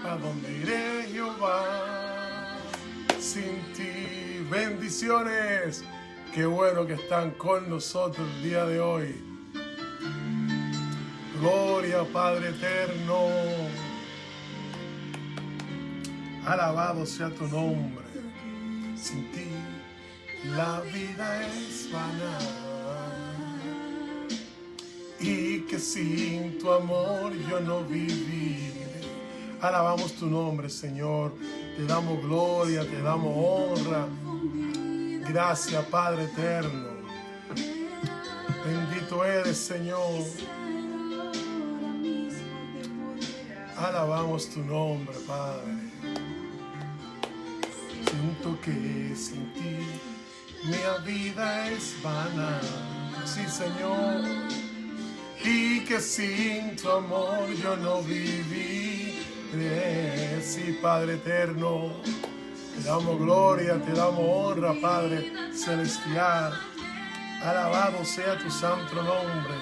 ¿A dónde iré, Jehová, sin ti? Bendiciones. Qué bueno que están con nosotros el día de hoy. Gloria, Padre eterno. Alabado sea tu nombre. Sin ti la vida es vana, y que sin tu amor yo no viviré. Alabamos tu nombre, Señor. Te damos gloria, te damos honra. Gracias, Padre eterno. Bendito eres, Señor. Alabamos tu nombre, Padre. Siento que sin ti mi vida es vana. Sí, Señor. Y que sin tu amor yo no viviré. Sí, Padre eterno. Te damos gloria, te damos honra, Padre celestial. Alabado sea tu santo nombre.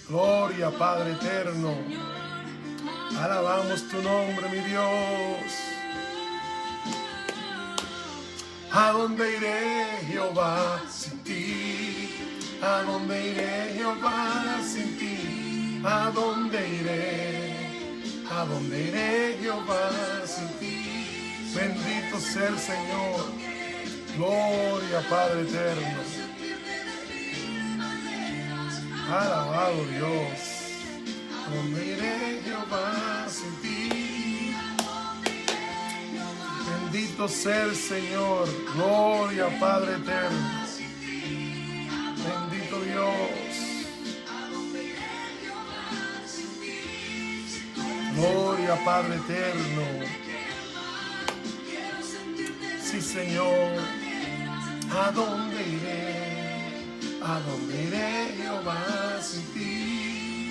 Gloria, Padre eterno. Alabamos tu nombre, mi Dios. ¿A dónde iré, Jehová, sin ti? ¿A dónde iré, Jehová, sin ti? ¿A dónde iré? ¿A dónde iré, Jehová, sin ti? Bendito sea el Señor. Gloria, Padre eterno. Alabado Dios. ¿A dónde iré, Jehová, sin ti? Bendito sea el Señor. Gloria, Padre eterno. Bendito Dios. Gloria, Padre eterno. Sí, Señor. ¿A dónde iré? ¿A dónde iré, Jehová, sin ti?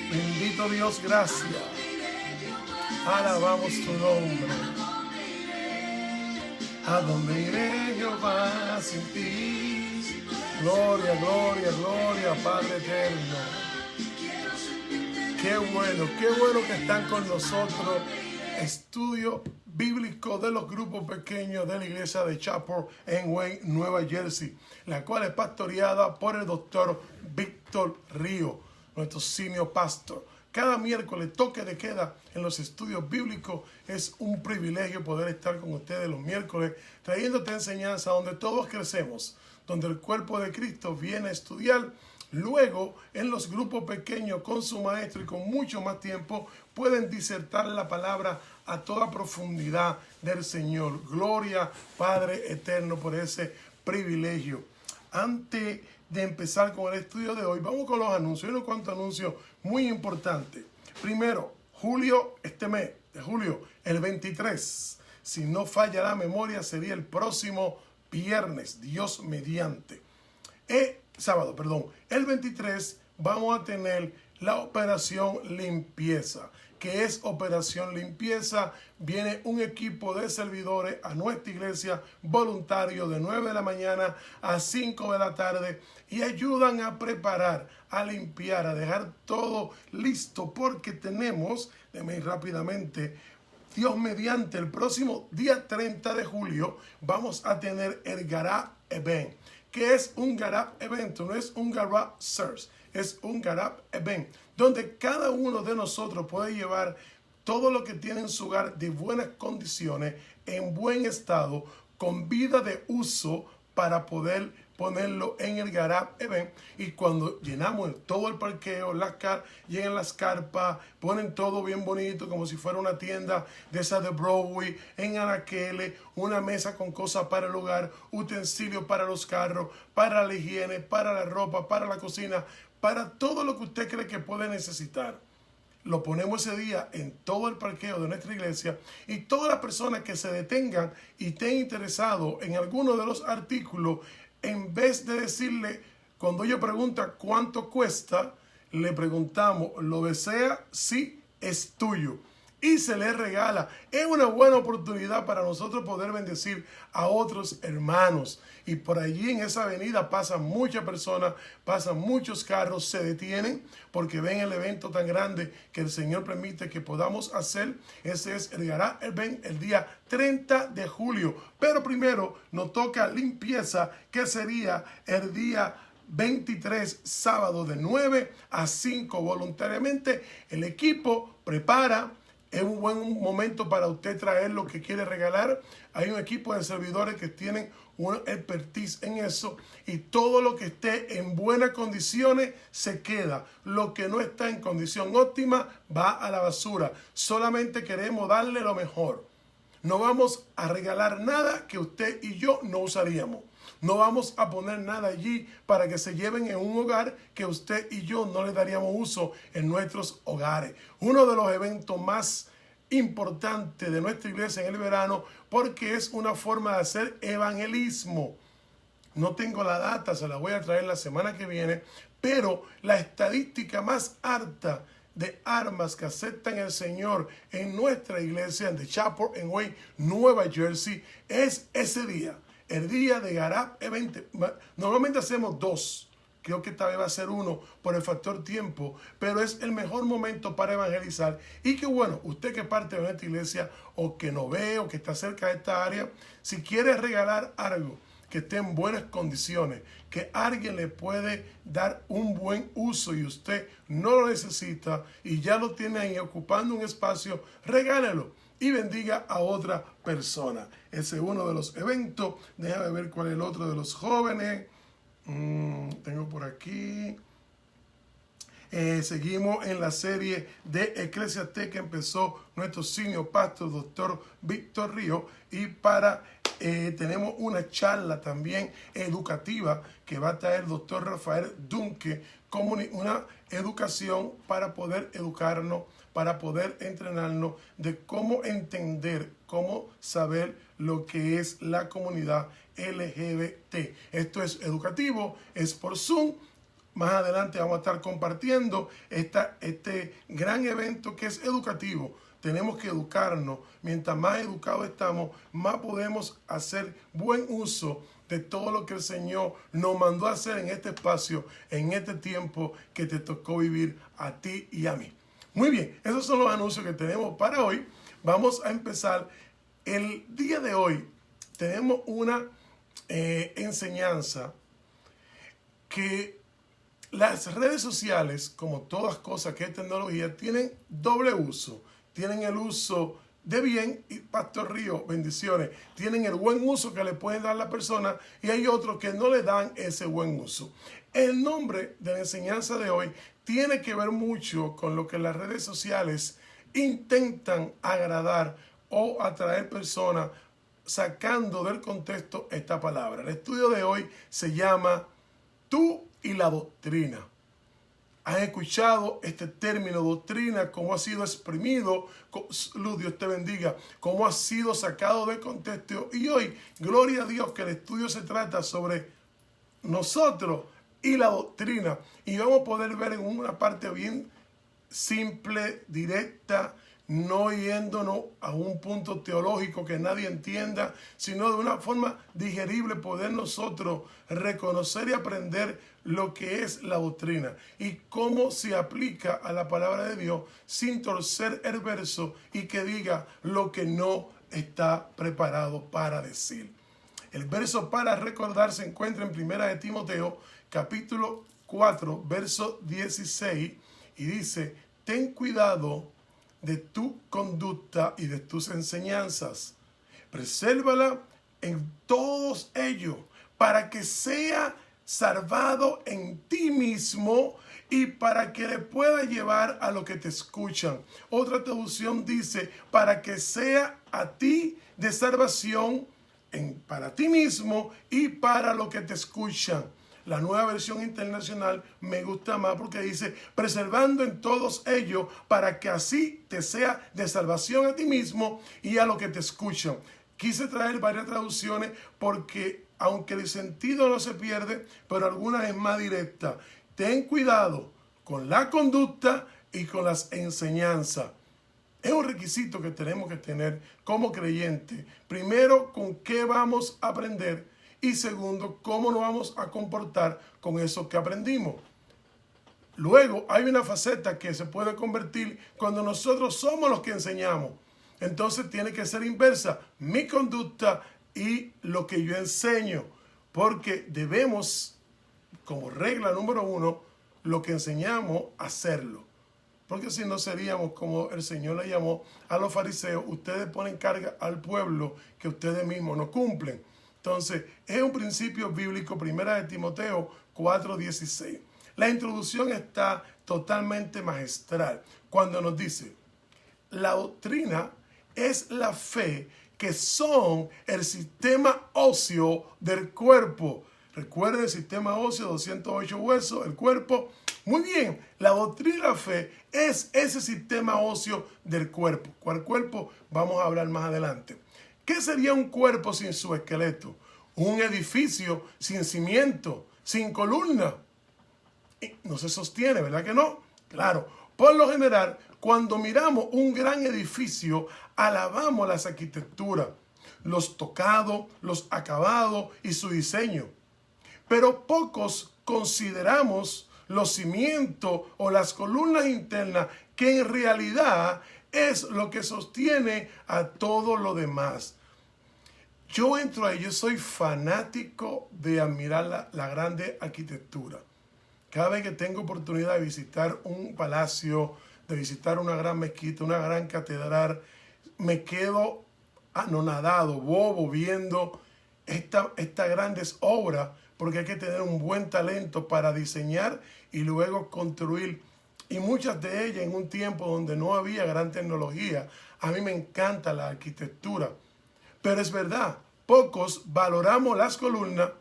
Bendito Dios, gracias. Alabamos tu nombre. ¿A dónde iré, Jehová, sin ti? Gloria, gloria, gloria, Padre eterno. Qué bueno que están con nosotros. Estudio bíblico de los grupos pequeños de la iglesia de Chapel en Wayne, Nueva Jersey, la cual es pastoreada por el doctor Víctor Río, nuestro senior pastor. Cada miércoles toque de queda en los estudios bíblicos. Es un privilegio poder estar con ustedes los miércoles trayéndote enseñanza donde todos crecemos, donde el cuerpo de Cristo viene a estudiar. Luego, en los grupos pequeños con su maestro y con mucho más tiempo, pueden disertar la palabra a toda profundidad del Señor. Gloria, Padre eterno, por ese privilegio. Antes de empezar con el estudio de hoy, vamos con los anuncios. Hay unos cuantos anuncios muy importantes. Primero, julio, este mes de julio, el 23, si no falla la memoria, sería el próximo viernes, Dios mediante. El 23 vamos a tener la operación limpieza. ¿Qué es operación limpieza? Viene un equipo de servidores a nuestra iglesia, voluntarios, de 9 de la mañana a 5 de la tarde, y ayudan a preparar, a limpiar, a dejar todo listo, porque tenemos, déjenme ir rápidamente, Dios mediante, el próximo día 30 de julio vamos a tener el Garage Event. ¿Qué es un Garage Event? No es un Garage Service, es un Garage Event, donde cada uno de nosotros puede llevar todo lo que tiene en su hogar de buenas condiciones, en buen estado, con vida de uso, para poder ponerlo en el Garage Event. Y cuando llenamos todo el parqueo, llegan las carpas, ponen todo bien bonito, como si fuera una tienda de esa de Broadway, en anaqueles, una mesa con cosas para el hogar, utensilios para los carros, para la higiene, para la ropa, para la cocina, para todo lo que usted cree que puede necesitar. Lo ponemos ese día en todo el parqueo de nuestra iglesia, y todas las personas que se detengan y estén interesados en alguno de los artículos, en vez de decirle, cuando ellos preguntan cuánto cuesta, le preguntamos, ¿lo desea? Sí, es tuyo. y se les regala. Es una buena oportunidad para nosotros poder bendecir a otros hermanos. Y por allí en esa avenida pasan muchas personas, pasan muchos carros, se detienen porque ven el evento tan grande que el Señor permite que podamos hacer. Ese es el Garage Event el día 30 de julio. Pero primero nos toca limpieza, que sería el día 23, sábado de 9 a 5 voluntariamente. El equipo prepara. Es un buen momento para usted traer lo que quiere regalar. Hay un equipo de servidores que tienen una expertise en eso, y todo lo que esté en buenas condiciones se queda. Lo que no está en condición óptima va a la basura. Solamente queremos darle lo mejor. No vamos a regalar nada que usted y yo no usaríamos. No vamos a poner nada allí para que se lleven en un hogar que usted y yo no le daríamos uso en nuestros hogares. Uno de los eventos más importantes de nuestra iglesia en el verano, porque es una forma de hacer evangelismo. No tengo la data, se la voy a traer la semana que viene, pero la estadística más alta de armas que aceptan el Señor en nuestra iglesia en The Chapel en Wayne, Nueva Jersey, es ese día. El día de Garage Event. Normalmente hacemos 2. Creo que esta vez va a ser 1 por el factor tiempo. Pero es el mejor momento para evangelizar. Y que bueno, usted que parte de nuestra iglesia o que no ve o que está cerca de esta área, si quiere regalar algo que esté en buenas condiciones, que alguien le puede dar un buen uso y usted no lo necesita y ya lo tiene ahí ocupando un espacio, regálelo y bendiga a otra persona. Ese es uno de los eventos. Déjame ver cuál es el otro de los jóvenes. Tengo por aquí. Seguimos en la serie de Eclesiastés que empezó nuestro senior pastor, doctor Víctor Río. Y tenemos una charla también educativa que va a traer el doctor Rafael Dunque, como una educación para poder educarnos, para poder entrenarnos de cómo entender, cómo saber lo que es la comunidad LGBT. Esto es educativo, es por Zoom. Más adelante vamos a estar compartiendo este gran evento que es educativo. Tenemos que educarnos. Mientras más educados estamos, más podemos hacer buen uso de todo lo que el Señor nos mandó a hacer en este espacio, en este tiempo que te tocó vivir a ti y a mí. Muy bien, esos son los anuncios que tenemos para hoy. Vamos a empezar. El día de hoy tenemos una enseñanza que las redes sociales, como todas cosas que es tecnología, tienen doble uso. Tienen el uso de bien, y Pastor Río, bendiciones, tienen el buen uso que le pueden dar a la persona, y hay otros que no le dan ese buen uso. El nombre de la enseñanza de hoy tiene que ver mucho con lo que las redes sociales intentan agradar o atraer personas sacando del contexto esta palabra. El estudio de hoy se llama Tú y la doctrina. ¿Has escuchado este término doctrina? ¿Cómo ha sido exprimido? Luz, Dios te bendiga. ¿Cómo ha sido sacado del contexto? Y hoy, gloria a Dios, que el estudio se trata sobre nosotros y la doctrina. Y vamos a poder ver en una parte bien simple, directa, no yéndonos a un punto teológico que nadie entienda, sino de una forma digerible poder nosotros reconocer y aprender lo que es la doctrina y cómo se aplica a la palabra de Dios sin torcer el verso y que diga lo que no está preparado para decir. El verso para recordar se encuentra en 1 de Timoteo, capítulo 4, verso 16, y dice: ten cuidado de tu conducta y de tus enseñanzas. Presérvala en todos ellos, para que sea salvado en ti mismo y para que le pueda llevar a los que te escuchan. Otra traducción dice: para que sea a ti de salvación para ti mismo y para los que te escuchan. La Nueva Versión Internacional me gusta más porque dice: preservando en todos ellos, para que así te sea de salvación a ti mismo y a los que te escuchan. Quise traer varias traducciones porque, aunque el sentido no se pierde, pero algunas es más directa. Ten cuidado con la conducta y con las enseñanzas. Es un requisito que tenemos que tener como creyentes. Primero, con qué vamos a aprender. Y segundo, cómo nos vamos a comportar con eso que aprendimos. Luego, hay una faceta que se puede convertir cuando nosotros somos los que enseñamos. Entonces, tiene que ser inversa. Mi conducta y lo que yo enseño. Porque debemos, como regla número 1, lo que enseñamos, hacerlo. Porque si no seríamos como el Señor le llamó a los fariseos, ustedes ponen carga al pueblo que ustedes mismos no cumplen. Entonces, es un principio bíblico, 1 de Timoteo 4:16. La introducción está totalmente magistral cuando nos dice, la doctrina es la fe que son el sistema óseo del cuerpo. Recuerden el sistema óseo, 208 huesos, el cuerpo. Muy bien, la doctrina de la fe es ese sistema óseo del cuerpo. ¿Cuál cuerpo? Vamos a hablar más adelante. ¿Qué sería un cuerpo sin su esqueleto? Un edificio sin cimiento, sin columna. Y no se sostiene, ¿verdad que no? Claro, por lo general, cuando miramos un gran edificio, alabamos las arquitecturas, los tocados, los acabados y su diseño. Pero pocos consideramos los cimientos o las columnas internas, que en realidad es lo que sostiene a todo lo demás. Yo entro ahí, yo soy fanático de admirar la grande arquitectura. Cada vez que tengo oportunidad de visitar un palacio, de visitar una gran mezquita, una gran catedral, me quedo anonadado, bobo, viendo estas grandes obras, porque hay que tener un buen talento para diseñar y luego construir. Y muchas de ellas en un tiempo donde no había gran tecnología. A mí me encanta la arquitectura. Pero es verdad, pocos valoramos las columnas,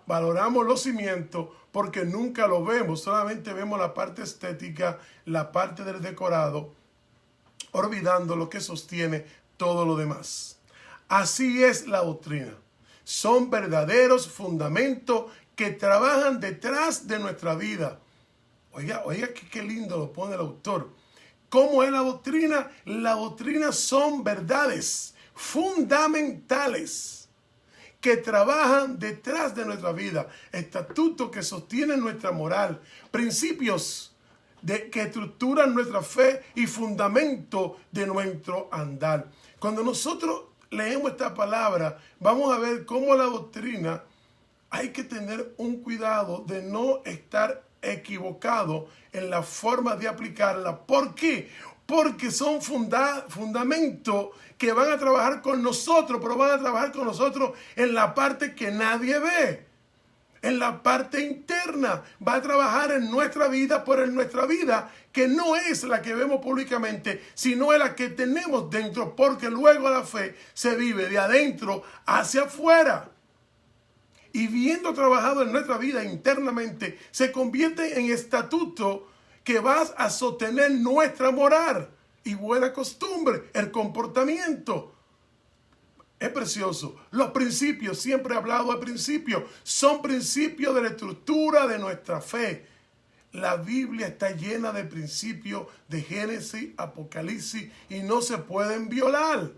valoramos los cimientos, porque nunca lo vemos. Solamente vemos la parte estética, la parte del decorado, olvidando lo que sostiene todo lo demás. Así es la doctrina. Son verdaderos fundamentos que trabajan detrás de nuestra vida. Oiga, qué lindo lo pone el autor. ¿Cómo es la doctrina? La doctrina son verdades fundamentales que trabajan detrás de nuestra vida, estatutos que sostienen nuestra moral, principios que estructuran nuestra fe y fundamento de nuestro andar. Cuando nosotros leemos esta palabra, vamos a ver cómo la doctrina hay que tener un cuidado de no estar equivocado en la forma de aplicarla. ¿Por qué? Porque son fundamentos que van a trabajar con nosotros, pero van a trabajar con nosotros en la parte que nadie ve, en la parte interna. Va a trabajar en nuestra vida, por en nuestra vida, que no es la que vemos públicamente, sino es la que tenemos dentro, porque luego la fe se vive de adentro hacia afuera. Y viendo trabajado en nuestra vida internamente, se convierte en estatuto que vas a sostener nuestra moral y buena costumbre, el comportamiento. Es precioso. Los principios, siempre he hablado de principios, son principios de la estructura de nuestra fe. La Biblia está llena de principios de Génesis, Apocalipsis, y no se pueden violar.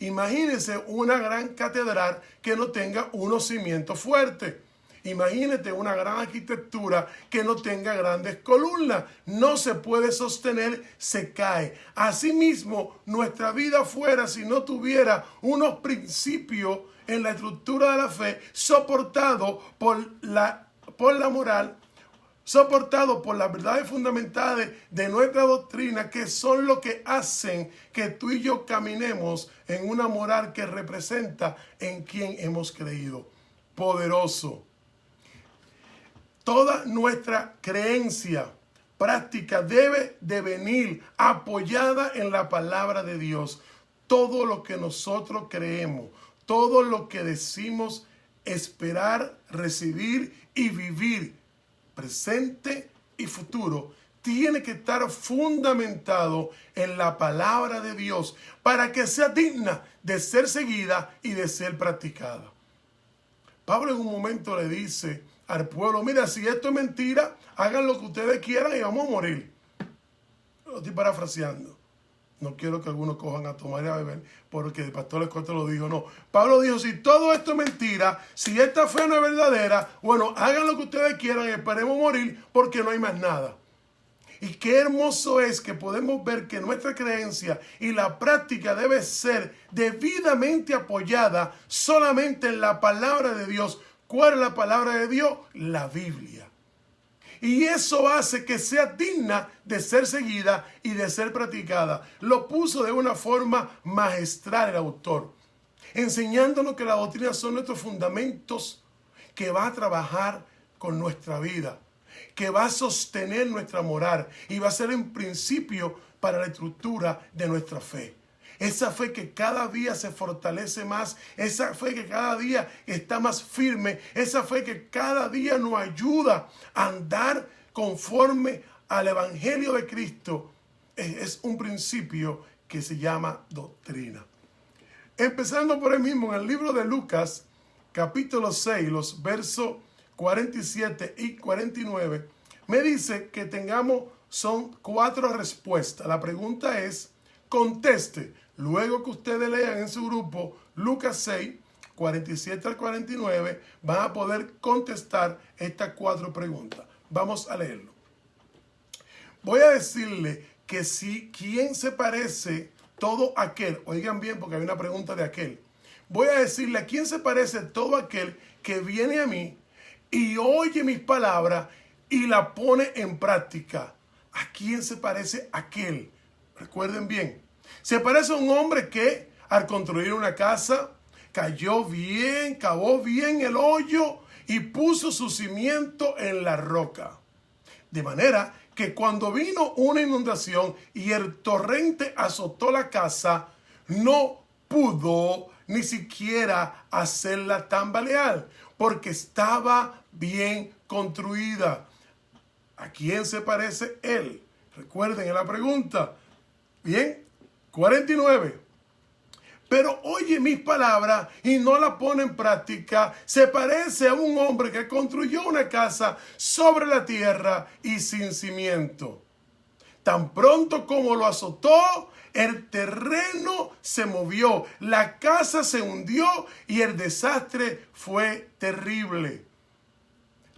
Imagínense una gran catedral que no tenga unos cimientos fuertes. Imagínate una gran arquitectura que no tenga grandes columnas. No se puede sostener, se cae. Asimismo, nuestra vida fuera, si no tuviera unos principios en la estructura de la fe, soportado por la moral, soportado por las verdades fundamentales de nuestra doctrina, que son lo que hacen que tú y yo caminemos en una moral que representa en quien hemos creído. Poderoso. Toda nuestra creencia práctica debe de venir apoyada en la palabra de Dios. Todo lo que nosotros creemos, todo lo que decimos esperar, recibir y vivir, presente y futuro, tiene que estar fundamentado en la palabra de Dios para que sea digna de ser seguida y de ser practicada. Pablo en un momento le dice al pueblo, mira, si esto es mentira, hagan lo que ustedes quieran y vamos a morir. Lo estoy parafraseando. No quiero que algunos cojan a tomar y a beber porque el pastor Escoto lo dijo. No, Pablo dijo, si todo esto es mentira, si esta fe no es verdadera, bueno, hagan lo que ustedes quieran y esperemos morir porque no hay más nada. Y qué hermoso es que podemos ver que nuestra creencia y la práctica debe ser debidamente apoyada solamente en la palabra de Dios. ¿Cuál es la palabra de Dios? La Biblia. Y eso hace que sea digna de ser seguida y de ser practicada. Lo puso de una forma magistral el autor, enseñándonos que las doctrinas son nuestros fundamentos que va a trabajar con nuestra vida, que va a sostener nuestra moral y va a ser un principio para la estructura de nuestra fe. Esa fe que cada día se fortalece más, esa fe que cada día está más firme, esa fe que cada día nos ayuda a andar conforme al Evangelio de Cristo, es un principio que se llama doctrina. Empezando por ahí mismo en el libro de Lucas, capítulo 6, los versos 47 y 49, me dice que son 4 respuestas. La pregunta es, conteste. Luego que ustedes lean en su grupo Lucas 6, 47 al 49, van a poder contestar estas 4 preguntas. Vamos a leerlo. Voy a decirle que ¿quién se parece todo aquel? Oigan bien porque hay una pregunta de aquel. Voy a decirle a quién se parece todo aquel que viene a mí y oye mis palabras y la pone en práctica. ¿A quién se parece aquel? Recuerden bien. Se parece a un hombre que al construir una casa cavó bien el hoyo y puso su cimiento en la roca. De manera que cuando vino una inundación y el torrente azotó la casa, no pudo ni siquiera hacerla tambalear porque estaba bien construida. ¿A quién se parece él? Recuerden en la pregunta. Bien. 49. Pero oye mis palabras y no la pone en práctica. Se parece a un hombre que construyó una casa sobre la tierra y sin cimiento. Tan pronto como lo azotó, el terreno se movió, la casa se hundió y el desastre fue terrible.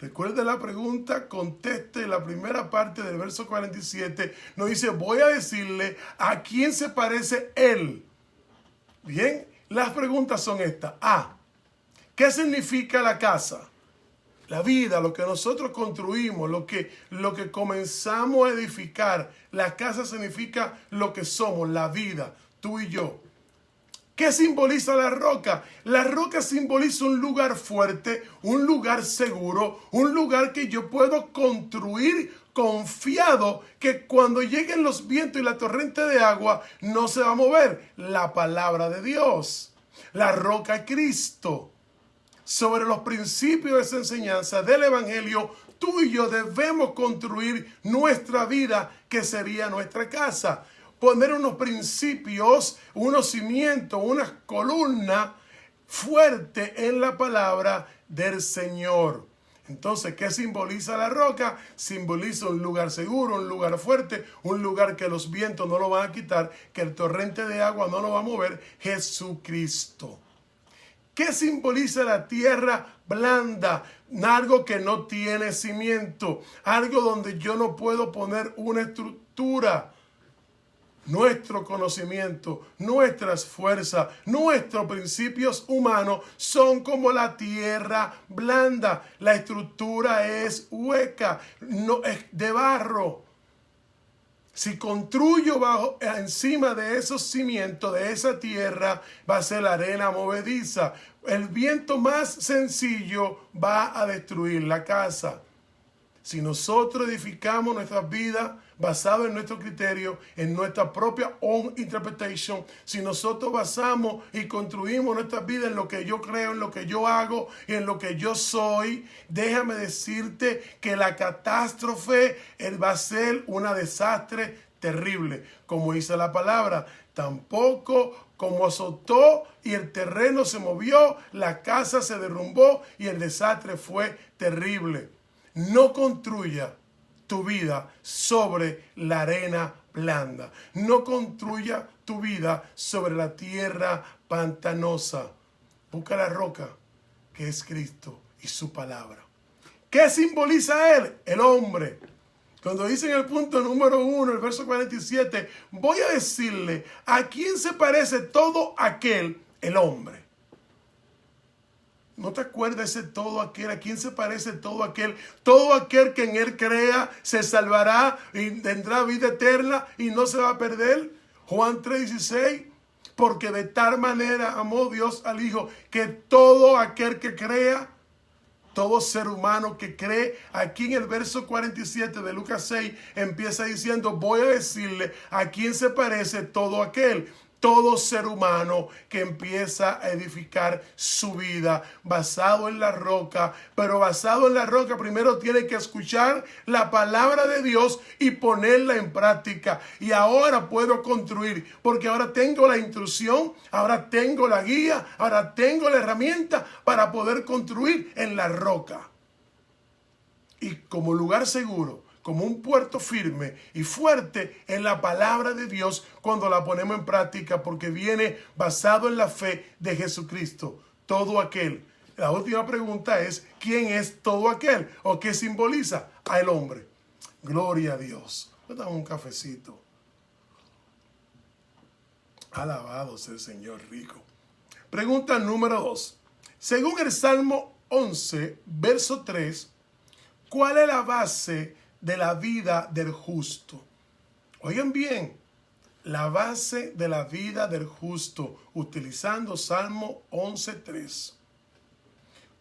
Recuerde la pregunta, conteste la primera parte del verso 47. Nos dice, voy a decirle a quién se parece él. Bien, las preguntas son estas. A, ¿qué significa la casa? La vida, lo que nosotros construimos, lo que comenzamos a edificar. La casa significa lo que somos, la vida, tú y yo. ¿Qué simboliza la roca? La roca simboliza un lugar fuerte, un lugar seguro, un lugar que yo puedo construir confiado que cuando lleguen los vientos y la torrente de agua no se va a mover. La palabra de Dios, la roca es Cristo. Sobre los principios de esa enseñanza del Evangelio, tú y yo debemos construir nuestra vida, que sería nuestra casa. Poner unos principios, unos cimientos, unas columnas fuertes en la palabra del Señor. Entonces, ¿qué simboliza la roca? Simboliza un lugar seguro, un lugar fuerte, un lugar que los vientos no lo van a quitar, que el torrente de agua no lo va a mover, Jesucristo. ¿Qué simboliza la tierra blanda? Algo que no tiene cimiento, algo donde yo no puedo poner una estructura. Nuestro conocimiento, nuestras fuerzas, nuestros principios humanos son como la tierra blanda. La estructura es hueca, no es de barro. Si construyo encima de esos cimientos, de esa tierra, va a ser la arena movediza. El viento más sencillo va a destruir la casa. Si nosotros edificamos nuestras vidas basado en nuestro criterio, en nuestra propia own interpretation, si nosotros basamos y construimos nuestras vidas en lo que yo creo, en lo que yo hago, en lo que yo soy, déjame decirte que la catástrofe va a ser un desastre terrible. Como dice la palabra, tampoco como azotó y el terreno se movió, la casa se derrumbó y el desastre fue terrible. No construya tu vida sobre la arena blanda. No construya tu vida sobre la tierra pantanosa. Busca la roca, que es Cristo y su palabra. ¿Qué simboliza Él? El hombre. Cuando dice en el punto número 1, el verso 47, voy a decirle a quién se parece todo aquel, el hombre. ¿No te acuerdas ese todo aquel? ¿A quién se parece todo aquel? Todo aquel que en Él crea se salvará y tendrá vida eterna y no se va a perder. Juan 3:16. Porque de tal manera amó Dios al Hijo que todo aquel que crea, todo ser humano que cree, aquí en el verso 47 de Lucas 6 empieza diciendo, voy a decirle a quién se parece todo aquel. Todo ser humano que empieza a edificar su vida basado en la roca, pero basado en la roca primero tiene que escuchar la palabra de Dios y ponerla en práctica. Y ahora puedo construir, porque ahora tengo la instrucción, ahora tengo la guía, ahora tengo la herramienta para poder construir en la roca. Y como lugar seguro, como un puerto firme y fuerte en la palabra de Dios cuando la ponemos en práctica, porque viene basado en la fe de Jesucristo. Todo aquel. La última pregunta es, ¿quién es todo aquel? ¿O qué simboliza? Al hombre. Gloria a Dios. Me damos un cafecito. Alabado sea el Señor rico. Pregunta número 2. Según el Salmo 11, verso 3, ¿cuál es la base de la vida del justo? Oigan bien, la base de la vida del justo, utilizando Salmo 11:3.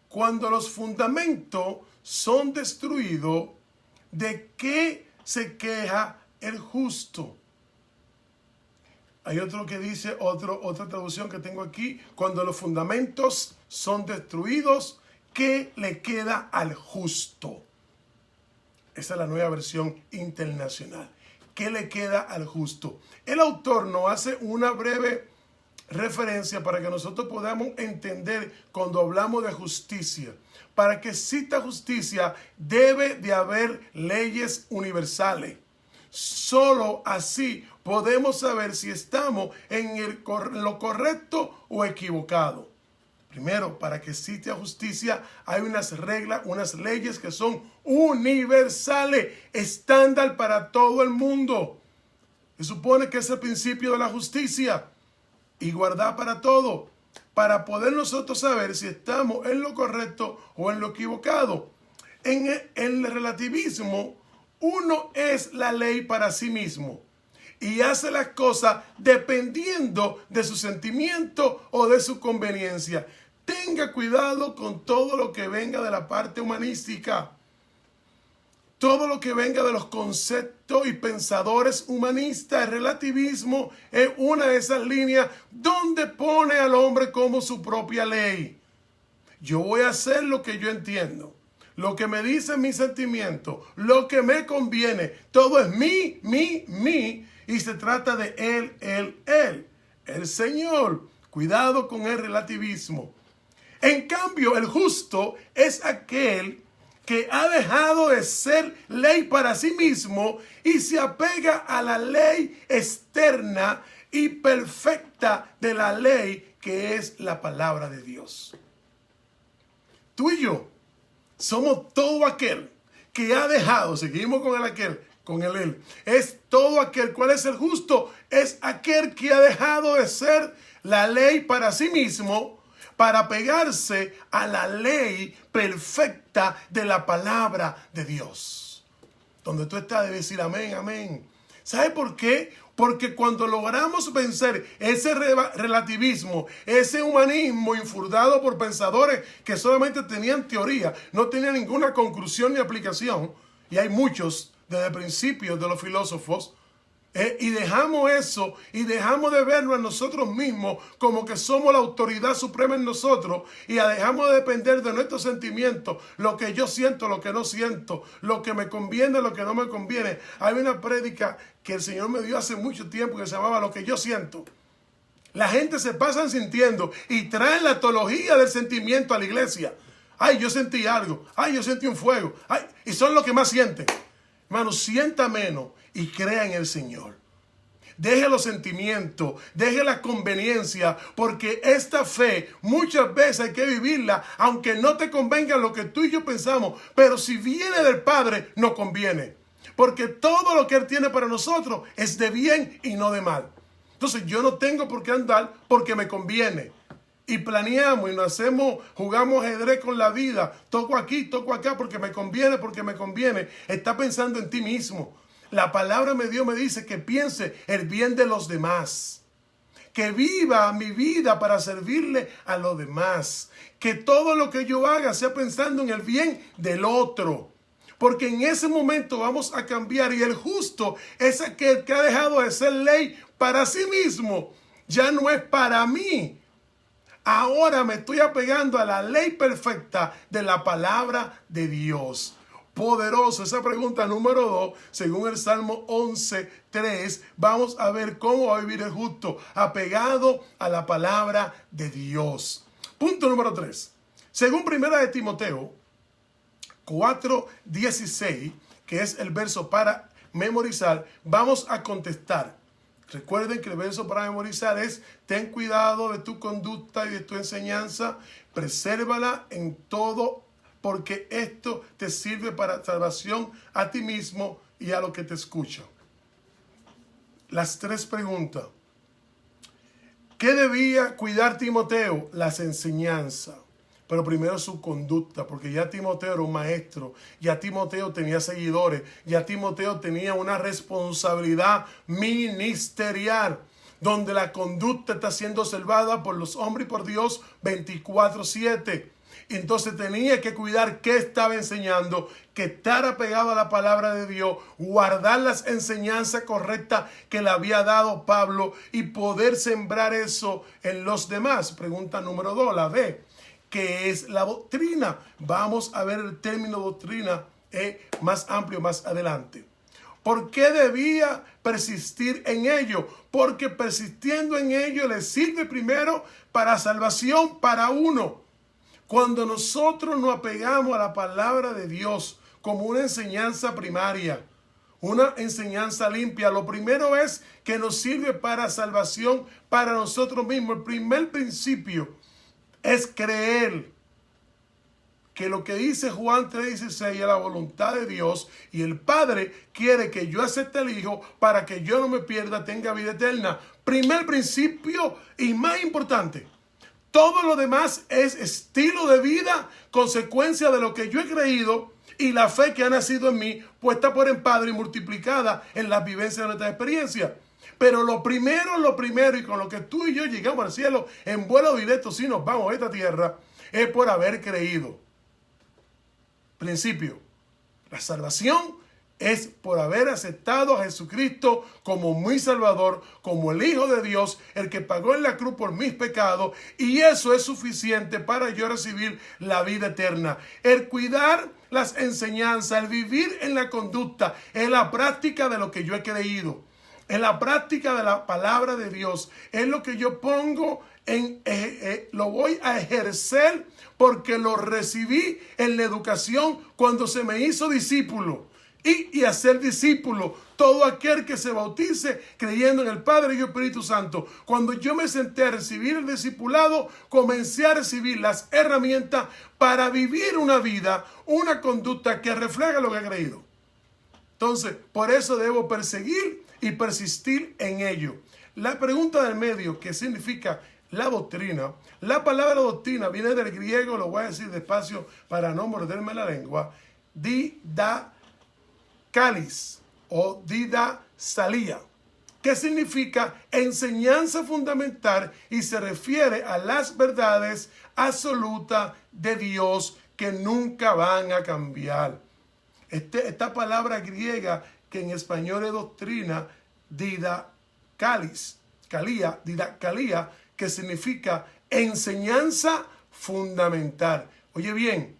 Cuando los fundamentos son destruidos, ¿de qué se queja el justo? Hay otro que dice, otra traducción que tengo aquí, cuando los fundamentos son destruidos, ¿qué le queda al justo? Esa es la nueva versión internacional. ¿Qué le queda al justo? El autor nos hace una breve referencia para que nosotros podamos entender cuando hablamos de justicia. Para que exista justicia debe de haber leyes universales. Solo así podemos saber si estamos en lo correcto o equivocado. Primero, para que exista justicia hay unas reglas, unas leyes que son universales, estándar para todo el mundo. Se supone que es el principio de la justicia, igualdad para todo, para poder nosotros saber si estamos en lo correcto o en lo equivocado. En el relativismo, uno es la ley para sí mismo y hace las cosas dependiendo de su sentimiento o de su conveniencia. Tenga cuidado con todo lo que venga de la parte humanística. Todo lo que venga de los conceptos y pensadores humanistas. El relativismo es una de esas líneas donde pone al hombre como su propia ley. Yo voy a hacer lo que yo entiendo, lo que me dice mi sentimiento, lo que me conviene. Todo es mí, y se trata de él, el Señor. Cuidado con el relativismo. En cambio, el justo es aquel que ha dejado de ser ley para sí mismo y se apega a la ley externa y perfecta de la ley que es la palabra de Dios. Tú y yo somos todo aquel que ha dejado, seguimos con el aquel, con el él, es todo aquel. ¿Cuál es el justo? Es aquel que ha dejado de ser la ley para sí mismo para pegarse a la ley perfecta de la palabra de Dios. Donde tú estás, debes decir amén, amén. ¿Sabe por qué? Porque cuando logramos vencer ese relativismo, ese humanismo infundado por pensadores que solamente tenían teoría, no tenían ninguna conclusión ni aplicación, y hay muchos desde el principio de los filósofos, y dejamos eso y dejamos de vernos a nosotros mismos como que somos la autoridad suprema en nosotros, y dejamos de depender de nuestros sentimientos, lo que yo siento, lo que no siento, lo que me conviene, lo que no me conviene. Hay una prédica que el Señor me dio hace mucho tiempo que se llamaba Lo que yo siento. La gente se pasan sintiendo y traen la teología del sentimiento a la iglesia. Ay, yo sentí algo. Ay, yo sentí un fuego. Ay, y son los que más sienten. Hermano, sienta menos y crea en el Señor. Deje los sentimientos, deje la conveniencia, porque esta fe muchas veces hay que vivirla, aunque no te convenga lo que tú y yo pensamos, pero si viene del Padre, nos conviene, porque todo lo que Él tiene para nosotros es de bien y no de mal. Entonces yo no tengo por qué andar porque me conviene. Y planeamos y nos jugamos ajedrez con la vida, toco aquí, toco acá, porque me conviene. Está pensando en ti mismo. La palabra de Dios me dice que piense el bien de los demás. Que viva mi vida para servirle a los demás. Que todo lo que yo haga sea pensando en el bien del otro. Porque en ese momento vamos a cambiar. Y el justo es aquel que ha dejado de ser ley para sí mismo. Ya no es para mí. Ahora me estoy apegando a la ley perfecta de la palabra de Dios. Poderoso. Esa pregunta número 2, según el Salmo 11:3, vamos a ver cómo va a vivir el justo, apegado a la palabra de Dios. Punto número 3. Según 1 de Timoteo 4:16, que es el verso para memorizar, vamos a contestar. Recuerden que el verso para memorizar es: ten cuidado de tu conducta y de tu enseñanza, presérvala en todo, porque esto te sirve para salvación a ti mismo y a los que te escuchan. Las 3 preguntas. ¿Qué debía cuidar Timoteo? Las enseñanzas. Pero primero su conducta, porque ya Timoteo era un maestro, ya Timoteo tenía seguidores, ya Timoteo tenía una responsabilidad ministerial, donde la conducta está siendo observada por los hombres y por Dios 24/7. Entonces tenía que cuidar qué estaba enseñando, que estar apegado a la palabra de Dios, guardar las enseñanzas correctas que le había dado Pablo y poder sembrar eso en los demás. Pregunta número 2, la B. ¿Qué es la doctrina? Vamos a ver el término doctrina más amplio más adelante. ¿Por qué debía persistir en ello? Porque persistiendo en ello le sirve primero para salvación para uno. Cuando nosotros nos apegamos a la palabra de Dios como una enseñanza primaria, una enseñanza limpia, lo primero es que nos sirve para salvación para nosotros mismos. El primer principio es creer que lo que dice Juan 3:16 es la voluntad de Dios, y el Padre quiere que yo acepte al Hijo para que yo no me pierda, tenga vida eterna. Primer principio y más importante. Todo lo demás es estilo de vida, consecuencia de lo que yo he creído y la fe que ha nacido en mí, puesta por el Padre y multiplicada en las vivencias de nuestra experiencia. Pero lo primero, y con lo que tú y yo llegamos al cielo en vuelo directo, si nos vamos a esta tierra, es por haber creído. Principio. La salvación es por haber aceptado a Jesucristo como mi Salvador, como el Hijo de Dios, el que pagó en la cruz por mis pecados, y eso es suficiente para yo recibir la vida eterna. El cuidar las enseñanzas, el vivir en la conducta, es la práctica de lo que yo he creído. En la práctica de la palabra de Dios es lo que yo pongo lo voy a ejercer porque lo recibí en la educación cuando se me hizo discípulo. Y hacer discípulo todo aquel que se bautice creyendo en el Padre y el Espíritu Santo. Cuando yo me senté a recibir el discipulado, comencé a recibir las herramientas para vivir una vida, una conducta que refleja lo que he creído. Entonces, por eso debo perseguir y persistir en ello. La pregunta del medio, ¿qué significa la doctrina? La palabra doctrina viene del griego, lo voy a decir despacio para no morderme la lengua, didakalis o didasalía, que significa enseñanza fundamental y se refiere a las verdades absolutas de Dios que nunca van a cambiar. Esta palabra griega que en español es doctrina, didakalis, didakalía, que significa enseñanza fundamental. Oye bien,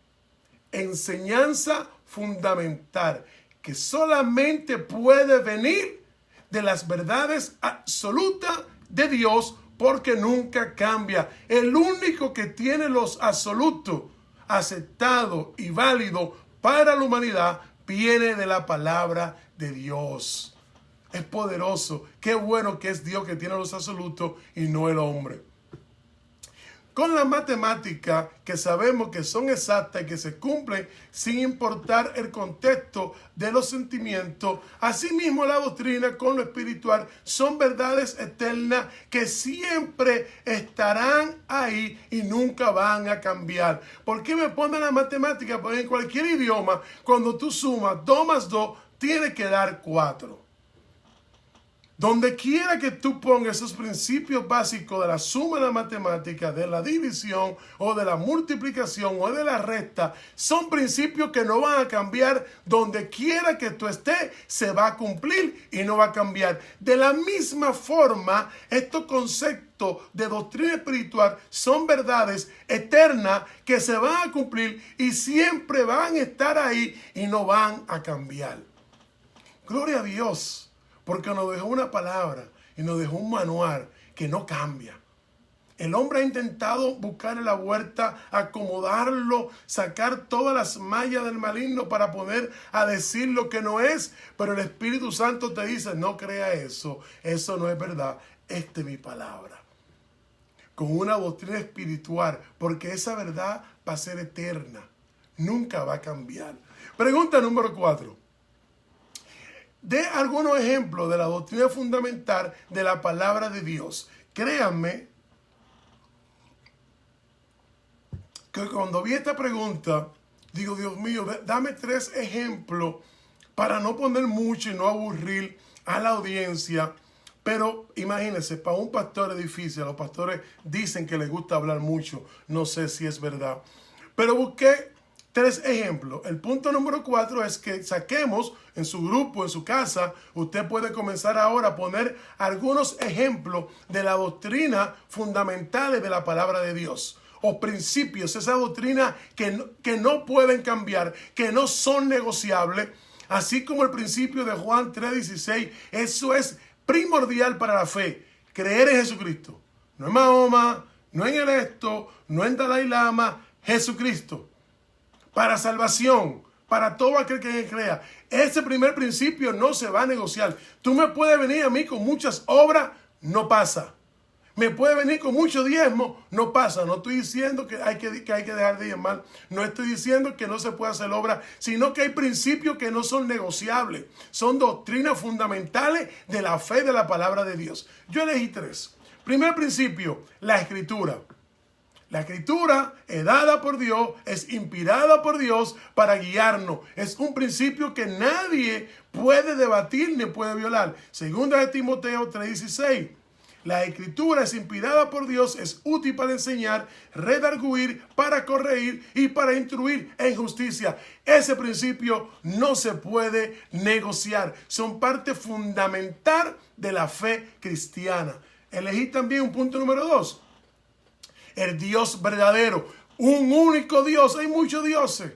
enseñanza fundamental, que solamente puede venir de las verdades absolutas de Dios, porque nunca cambia. El único que tiene los absolutos aceptados y válidos para la humanidad viene de la palabra de Dios. Es poderoso. Qué bueno que es Dios que tiene los absolutos y no el hombre. Con la matemática, que sabemos que son exactas y que se cumplen sin importar el contexto de los sentimientos, asimismo la doctrina con lo espiritual son verdades eternas que siempre estarán ahí y nunca van a cambiar. ¿Por qué me ponen la matemática? Porque en cualquier idioma, cuando tú sumas 2 más 2, tiene que dar 4. Donde quiera que tú pongas esos principios básicos de la suma de la matemática, de la división o de la multiplicación o de la resta, son principios que no van a cambiar. Donde quiera que tú estés, se va a cumplir y no va a cambiar. De la misma forma, estos conceptos de doctrina espiritual son verdades eternas que se van a cumplir y siempre van a estar ahí y no van a cambiar. Gloria a Dios. Porque nos dejó una palabra y nos dejó un manual que no cambia. El hombre ha intentado buscar en la vuelta, acomodarlo, sacar todas las mallas del maligno para poder a decir lo que no es. Pero el Espíritu Santo te dice, no crea eso. Eso no es verdad. Esta es mi palabra. Con una doctrina espiritual. Porque esa verdad va a ser eterna. Nunca va a cambiar. Pregunta número 4. De algunos ejemplos de la doctrina fundamental de la palabra de Dios. Créanme que cuando vi esta pregunta, digo, Dios mío, dame 3 ejemplos para no poner mucho y no aburrir a la audiencia. Pero imagínense, para un pastor es difícil. Los pastores dicen que les gusta hablar mucho. No sé si es verdad. Pero busqué 3 ejemplos. El punto número 4 es que saquemos en su grupo, en su casa, usted puede comenzar ahora a poner algunos ejemplos de la doctrina fundamental de la palabra de Dios. O principios, esa doctrina que no pueden cambiar, que no son negociables. Así como el principio de Juan 3:16, eso es primordial para la fe. Creer en Jesucristo. No en Mahoma, no en el esto, no en Dalai Lama, Jesucristo. Para salvación, para todo aquel que crea. Ese primer principio no se va a negociar. Tú me puedes venir a mí con muchas obras, no pasa. Me puede venir con mucho diezmo, no pasa. No estoy diciendo que hay que dejar de diezmar. No estoy diciendo que no se puede hacer obra, sino que hay principios que no son negociables. Son doctrinas fundamentales de la fe de la palabra de Dios. Yo elegí 3. Primer principio, la Escritura. La Escritura es dada por Dios, es inspirada por Dios para guiarnos. Es un principio que nadie puede debatir ni puede violar. Segunda de Timoteo 3:16. La Escritura es inspirada por Dios, es útil para enseñar, redarguir, para corregir y para instruir en justicia. Ese principio no se puede negociar. Son parte fundamental de la fe cristiana. Elegí también un punto número 2. El Dios verdadero, un único Dios. Hay muchos dioses,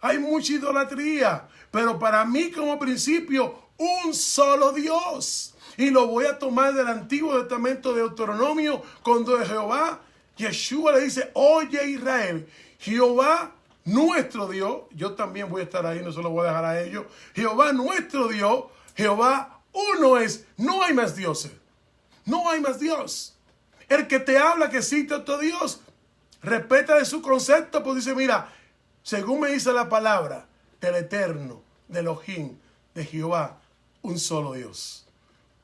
hay mucha idolatría, pero para mí como principio, un solo Dios. Y lo voy a tomar del Antiguo Testamento de Deuteronomio, cuando Jehová, Yeshua le dice, oye Israel, Jehová nuestro Dios, yo también voy a estar ahí, no se lo voy a dejar a ellos, Jehová nuestro Dios, Jehová uno es, no hay más dioses, no hay más Dios. El que te habla que existe otro Dios, respeta de su concepto, pues dice, mira, según me dice la palabra del Eterno, de Elohim, de Jehová, un solo Dios,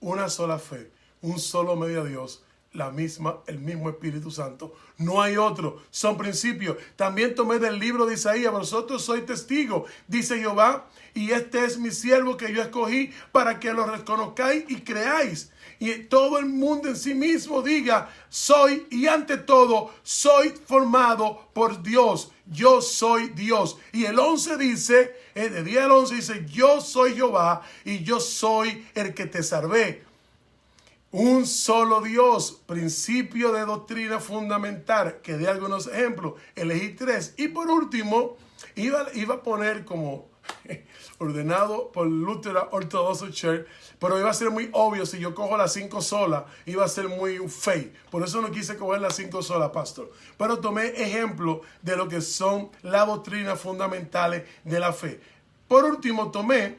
una sola fe, un solo medio Dios, el mismo Espíritu Santo. No hay otro, son principios. También tomé del libro de Isaías, vosotros sois testigos, dice Jehová, y este es mi siervo que yo escogí para que lo reconozcáis y creáis. Y todo el mundo en sí mismo diga, soy, y ante todo, soy formado por Dios. Yo soy Dios. Y el 11 dice, de 10 al 11 dice, yo soy Jehová y yo soy el que te salvé. Un solo Dios, principio de doctrina fundamental, que dé algunos ejemplos, elegí 3. Y por último, iba a poner como ordenado por Lutheran Orthodox Church, pero iba a ser muy obvio si yo cojo las 5 solas, iba a ser muy fake. Por eso no quise coger las 5 solas, pastor. Pero tomé ejemplo de lo que son las doctrinas fundamentales de la fe. Por último, Tomé,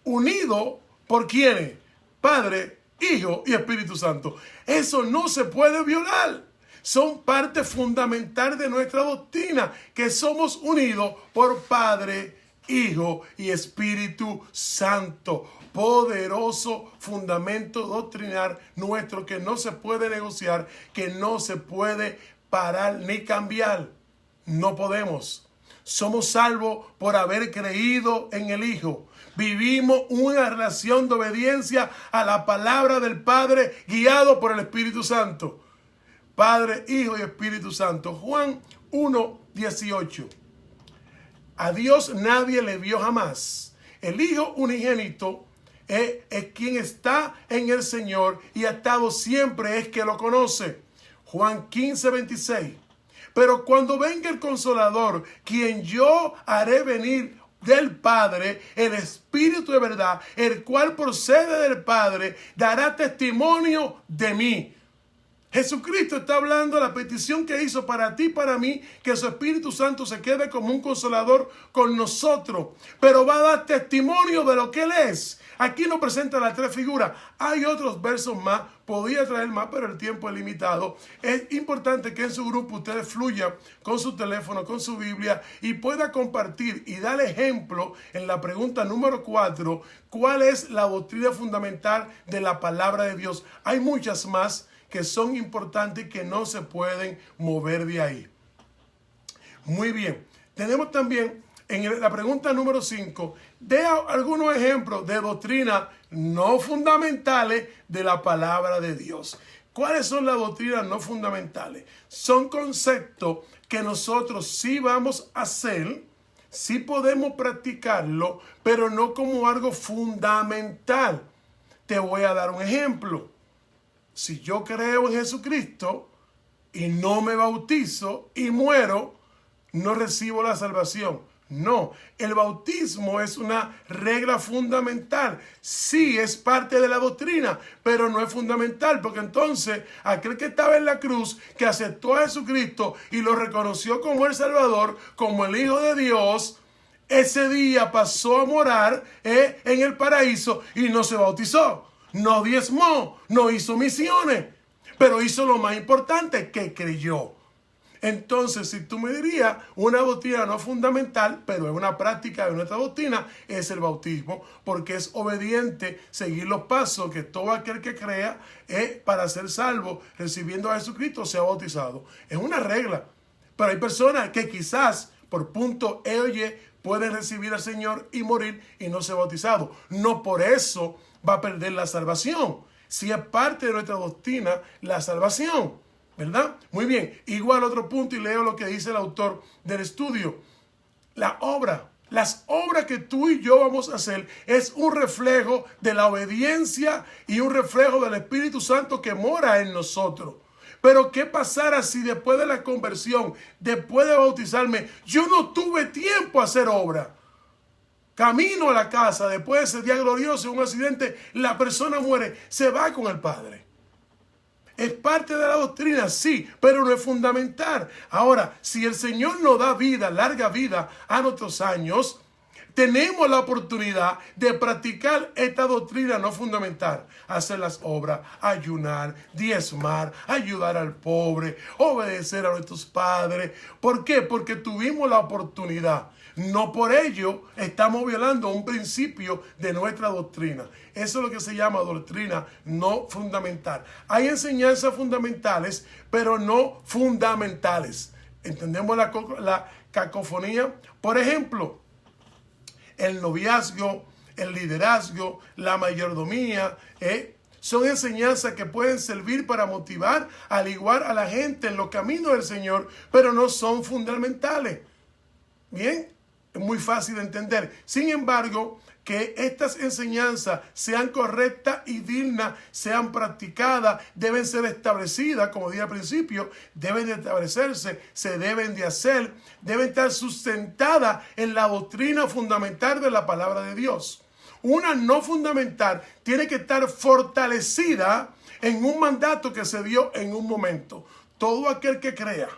unido por ¿quiénes? Padre, Hijo y Espíritu Santo. Eso no se puede violar. Son parte fundamental de nuestra doctrina, que somos unidos por Padre, Hijo y Espíritu Santo. Poderoso fundamento doctrinal nuestro que no se puede negociar, que no se puede parar ni cambiar. No podemos. Somos salvos por haber creído en el Hijo. Vivimos una relación de obediencia a la palabra del Padre, guiado por el Espíritu Santo. Padre, Hijo y Espíritu Santo. Juan 1:18. A Dios nadie le vio jamás. El Hijo unigénito es quien está en el Señor y ha estado siempre, es que lo conoce. Juan 15:26. Pero cuando venga el Consolador, quien yo haré venir del Padre, el Espíritu de verdad, el cual procede del Padre, dará testimonio de mí. Jesucristo está hablando de la petición que hizo para ti y para mí, que su Espíritu Santo se quede como un consolador con nosotros, pero va a dar testimonio de lo que Él es. Aquí nos presenta las tres figuras. Hay otros versos más, podía traer más, pero el tiempo es limitado. Es importante que en su grupo ustedes fluyan con su teléfono, con su Biblia, y pueda compartir y dar ejemplo en la pregunta número 4, ¿cuál es la doctrina fundamental de la palabra de Dios? Hay muchas más que son importantes y que no se pueden mover de ahí. Muy bien. Tenemos también en la pregunta número 5, de algunos ejemplos de doctrinas no fundamentales de la palabra de Dios. ¿Cuáles son las doctrinas no fundamentales? Son conceptos que nosotros sí vamos a hacer, sí podemos practicarlo, pero no como algo fundamental. Te voy a dar un ejemplo. Si yo creo en Jesucristo y no me bautizo y muero, no recibo la salvación. No, el bautismo es una regla fundamental. Sí, es parte de la doctrina, pero no es fundamental, porque entonces aquel que estaba en la cruz, que aceptó a Jesucristo y lo reconoció como el Salvador, como el Hijo de Dios, ese día pasó a morar en el paraíso y no se bautizó, no diezmó, no hizo misiones, pero hizo lo más importante, que creyó. Entonces, si tú me dirías, una doctrina no fundamental, pero es una práctica de nuestra doctrina, es el bautismo, porque es obediente seguir los pasos que todo aquel que crea para ser salvo, recibiendo a Jesucristo, sea bautizado. Es una regla, pero hay personas que quizás por punto E o Y pueden recibir al Señor y morir y no ser bautizado. No por eso va a perder la salvación. Si es parte de nuestra doctrina, la salvación. ¿Verdad? Muy bien. Igual otro punto y leo lo que dice el autor del estudio. La obra, las obras que tú y yo vamos a hacer es un reflejo de la obediencia y un reflejo del Espíritu Santo que mora en nosotros. Pero ¿qué pasará si después de la conversión, después de bautizarme, yo no tuve tiempo a hacer obra? Camino a la casa, después de ese día glorioso, un accidente, la persona muere, se va con el Padre. Es parte de la doctrina, sí, pero no es fundamental. Ahora, si el Señor nos da vida, larga vida a nuestros años, tenemos la oportunidad de practicar esta doctrina no fundamental. Hacer las obras, ayunar, diezmar, ayudar al pobre, obedecer a nuestros padres. ¿Por qué? Porque tuvimos la oportunidad. No por ello estamos violando un principio de nuestra doctrina. Eso es lo que se llama doctrina no fundamental. Hay enseñanzas fundamentales, pero no fundamentales. ¿Entendemos la cacofonía? Por ejemplo, el noviazgo, el liderazgo, la mayordomía, son enseñanzas que pueden servir para motivar, al igual a la gente en los caminos del Señor, pero no son fundamentales. Bien, es muy fácil de entender. Sin embargo, que estas enseñanzas sean correctas y dignas, sean practicadas, deben ser establecidas, como dije al principio, deben de establecerse, se deben de hacer, deben estar sustentadas en la doctrina fundamental de la palabra de Dios. Una no fundamental tiene que estar fortalecida en un mandato que se dio en un momento. Todo aquel que crea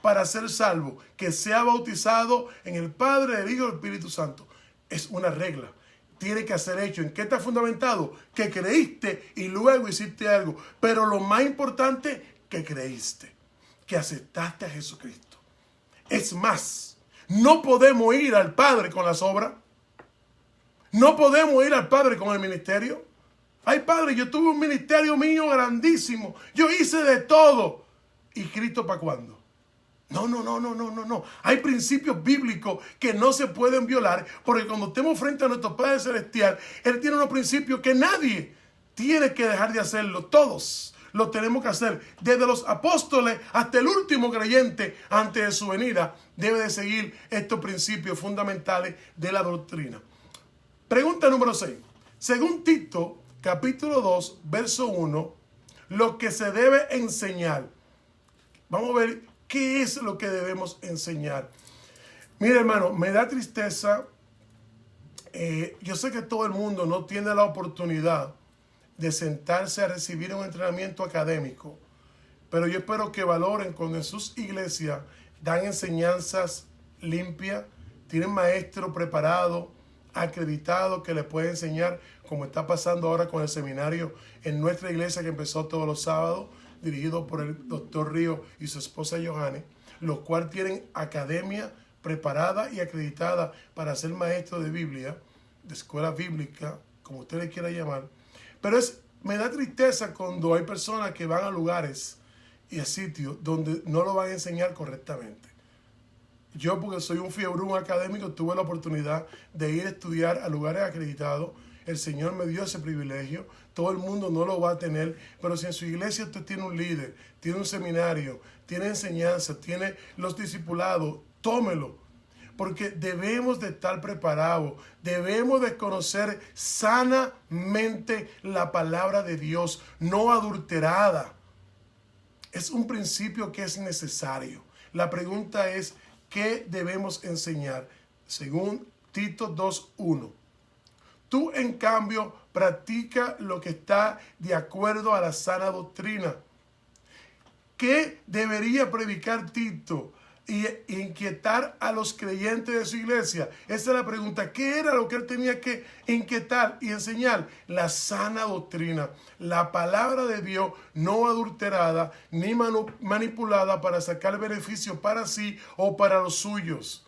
para ser salvo, que sea bautizado en el Padre, el Hijo y el Espíritu Santo. es una regla. Tiene que ser hecho. ¿En qué está fundamentado? Que creíste y luego hiciste algo. Pero lo más importante, que creíste. Que aceptaste a Jesucristo. Es más, no podemos ir al Padre con las obras. No podemos ir al Padre con el ministerio. Ay, Padre, yo tuve un ministerio mío grandísimo. Yo hice de todo. ¿Y Cristo para cuándo? No. Hay principios bíblicos que no se pueden violar, porque cuando estemos frente a nuestro Padre Celestial, Él tiene unos principios que nadie tiene que dejar de hacerlo. Todos lo tenemos que hacer. Desde los apóstoles hasta el último creyente antes de su venida debe de seguir estos principios fundamentales de la doctrina. Pregunta número 6. Según Tito, capítulo 2, verso 1, lo que se debe enseñar. Vamos a ver qué es lo que debemos enseñar. Mira, hermano, me da tristeza. Yo sé que todo el mundo no tiene la oportunidad de sentarse a recibir un entrenamiento académico, pero yo espero que valoren cuando en sus iglesias dan enseñanzas limpias, tienen maestros preparados, acreditados que les pueden enseñar, como está pasando ahora con el seminario en nuestra iglesia que empezó todos los sábados, dirigido por el doctor Río y su esposa Johanny, los cuales tienen academia preparada y acreditada para ser maestros de Biblia, de escuela bíblica, como usted le quiera llamar. Pero me da tristeza cuando hay personas que van a lugares y a sitios donde no lo van a enseñar correctamente. Yo, porque soy un fiebrún académico, tuve la oportunidad de ir a estudiar a lugares acreditados. El Señor me dio ese privilegio. Todo el mundo no lo va a tener, pero si en su iglesia usted tiene un líder, tiene un seminario, tiene enseñanza, tiene los discipulados, tómelo. Porque debemos de estar preparados, debemos de conocer sanamente la palabra de Dios, no adulterada. Es un principio que es necesario. La pregunta es, ¿qué debemos enseñar? Según Tito 2:1. Tú, en cambio, practica lo que está de acuerdo a la sana doctrina. ¿Qué debería predicar Tito y inquietar a los creyentes de su iglesia? Esa es la pregunta. ¿Qué era lo que él tenía que inquietar y enseñar? La sana doctrina, la palabra de Dios no adulterada ni manipulada para sacar beneficio para sí o para los suyos.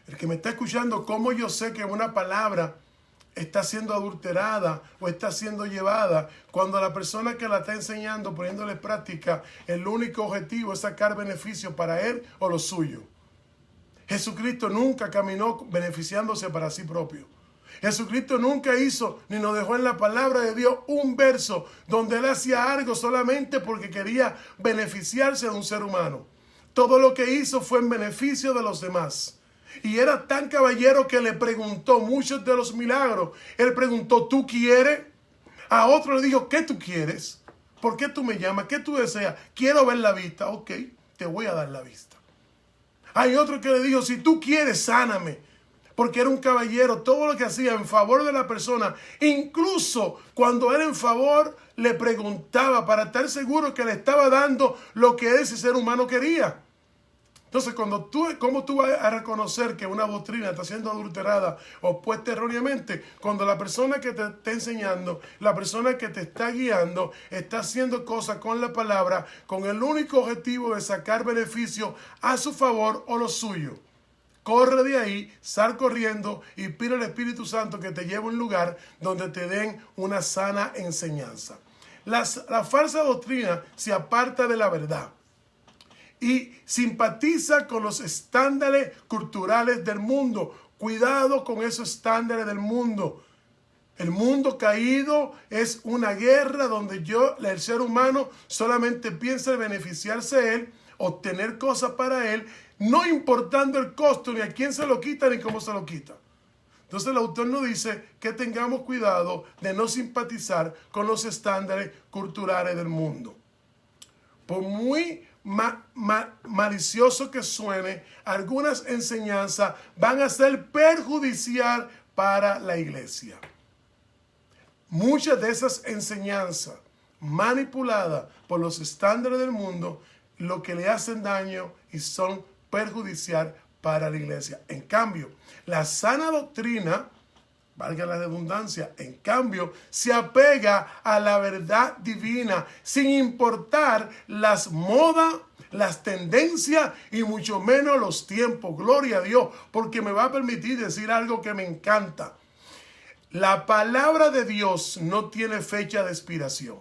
El que me está escuchando, ¿cómo yo sé que una palabra está siendo adulterada o está siendo llevada cuando la persona que la está enseñando, poniéndole en práctica, el único objetivo es sacar beneficio para él o lo suyo? Jesucristo nunca caminó beneficiándose para sí propio. Jesucristo nunca hizo ni nos dejó en la palabra de Dios un verso donde él hacía algo solamente porque quería beneficiarse de un ser humano. Todo lo que hizo fue en beneficio de los demás. Y era tan caballero que le preguntó muchos de los milagros. Él preguntó, ¿tú quieres? A otro le dijo, ¿qué tú quieres? ¿Por qué tú me llamas? ¿Qué tú deseas? Quiero ver la vista. Ok, te voy a dar la vista. Hay otro que le dijo, si tú quieres, sáname. Porque era un caballero, todo lo que hacía en favor de la persona. Incluso cuando era en favor, le preguntaba para estar seguro que le estaba dando lo que ese ser humano quería. Entonces, ¿cómo tú vas a reconocer que una doctrina está siendo adulterada o puesta erróneamente? Cuando la persona que te está enseñando, la persona que te está guiando, está haciendo cosas con la palabra con el único objetivo de sacar beneficio a su favor o lo suyo. Corre de ahí, sal corriendo y pide al Espíritu Santo que te lleve a un lugar donde te den una sana enseñanza. La falsa doctrina se aparta de la verdad y simpatiza con los estándares culturales del mundo. Cuidado con esos estándares del mundo. El mundo caído es una guerra donde el ser humano solamente piensa en beneficiarse de él, obtener cosas para él, no importando el costo, ni a quién se lo quita, ni cómo se lo quita. Entonces el autor nos dice que tengamos cuidado de no simpatizar con los estándares culturales del mundo. Por muy malicioso que suene, algunas enseñanzas van a ser perjudicial para la iglesia. Muchas de esas enseñanzas manipuladas por los estándares del mundo, lo que le hacen daño y son perjudicial para la iglesia. En cambio, la sana doctrina, valga la redundancia, en cambio, se apega a la verdad divina, sin importar las modas, las tendencias y mucho menos los tiempos. Gloria a Dios, porque me va a permitir decir algo que me encanta. La palabra de Dios no tiene fecha de expiración.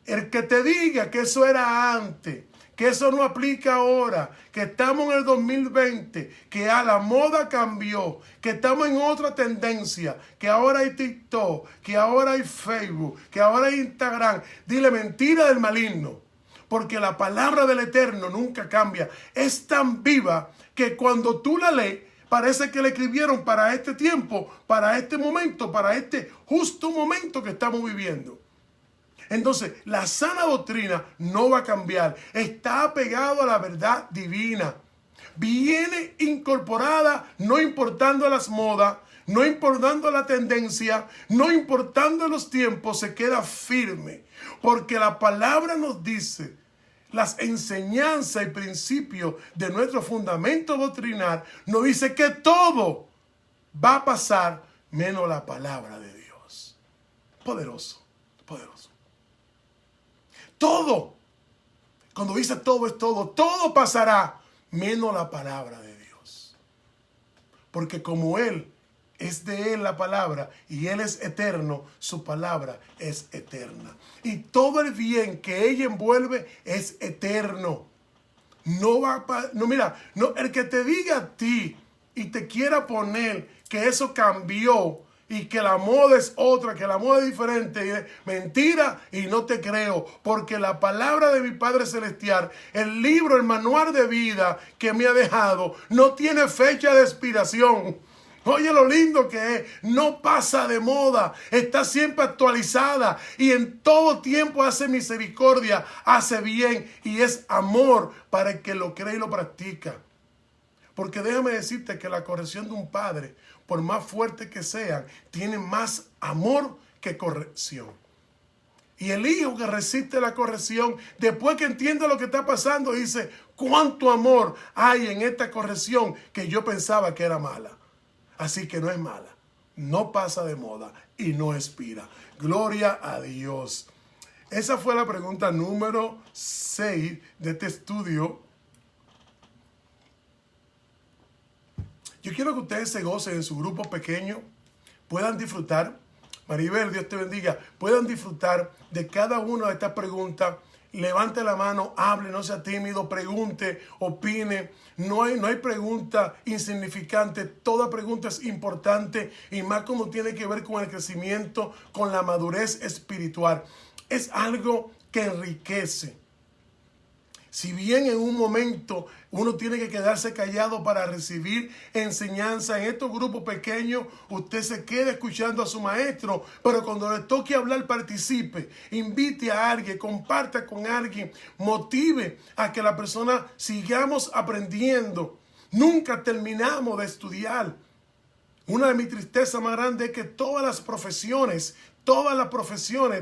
El que te diga que eso era antes, que eso no aplica ahora, que estamos en el 2020, que la moda cambió, que estamos en otra tendencia, que ahora hay TikTok, que ahora hay Facebook, que ahora hay Instagram. Dile mentira del maligno, porque la palabra del Eterno nunca cambia. Es tan viva que cuando tú la lees, parece que la escribieron para este tiempo, para este momento, para este justo momento que estamos viviendo. Entonces, la sana doctrina no va a cambiar. Está apegado a la verdad divina. Viene incorporada, no importando las modas, no importando la tendencia, no importando los tiempos, se queda firme. Porque la palabra nos dice, las enseñanzas y principios de nuestro fundamento doctrinal, nos dice que todo va a pasar menos la palabra de Dios. Poderoso, poderoso. Todo, cuando dice todo es todo, todo pasará menos la palabra de Dios. Porque como Él es de Él la palabra y Él es eterno, su palabra es eterna. Y todo el bien que ella envuelve es eterno. El que te diga a ti y te quiera poner que eso cambió y que la moda es otra, que la moda es diferente, mentira, y no te creo, porque la palabra de mi Padre Celestial, el libro, el manual de vida que me ha dejado, no tiene fecha de expiración. Oye lo lindo que es, no pasa de moda, está siempre actualizada y en todo tiempo hace misericordia, hace bien y es amor para el que lo cree y lo practica. Porque déjame decirte que la corrección de un padre, por más fuerte que sea, tiene más amor que corrección. Y el hijo que resiste la corrección, después que entiende lo que está pasando, dice, ¿cuánto amor hay en esta corrección que yo pensaba que era mala? Así que no es mala, no pasa de moda y no expira. Gloria a Dios. Esa fue la pregunta número 6 de este estudio. Yo quiero que ustedes se gocen en su grupo pequeño, puedan disfrutar. Maribel, Dios te bendiga. Puedan disfrutar de cada una de estas preguntas. Levante la mano, hable, no sea tímido, pregunte, opine. No hay pregunta insignificante. Toda pregunta es importante y más como tiene que ver con el crecimiento, con la madurez espiritual. Es algo que enriquece. Si bien en un momento uno tiene que quedarse callado para recibir enseñanza, en estos grupos pequeños usted se queda escuchando a su maestro, pero cuando le toque hablar participe, invite a alguien, comparta con alguien, motive a que la persona sigamos aprendiendo. Nunca terminamos de estudiar. Una de mis tristezas más grandes es que todas las profesiones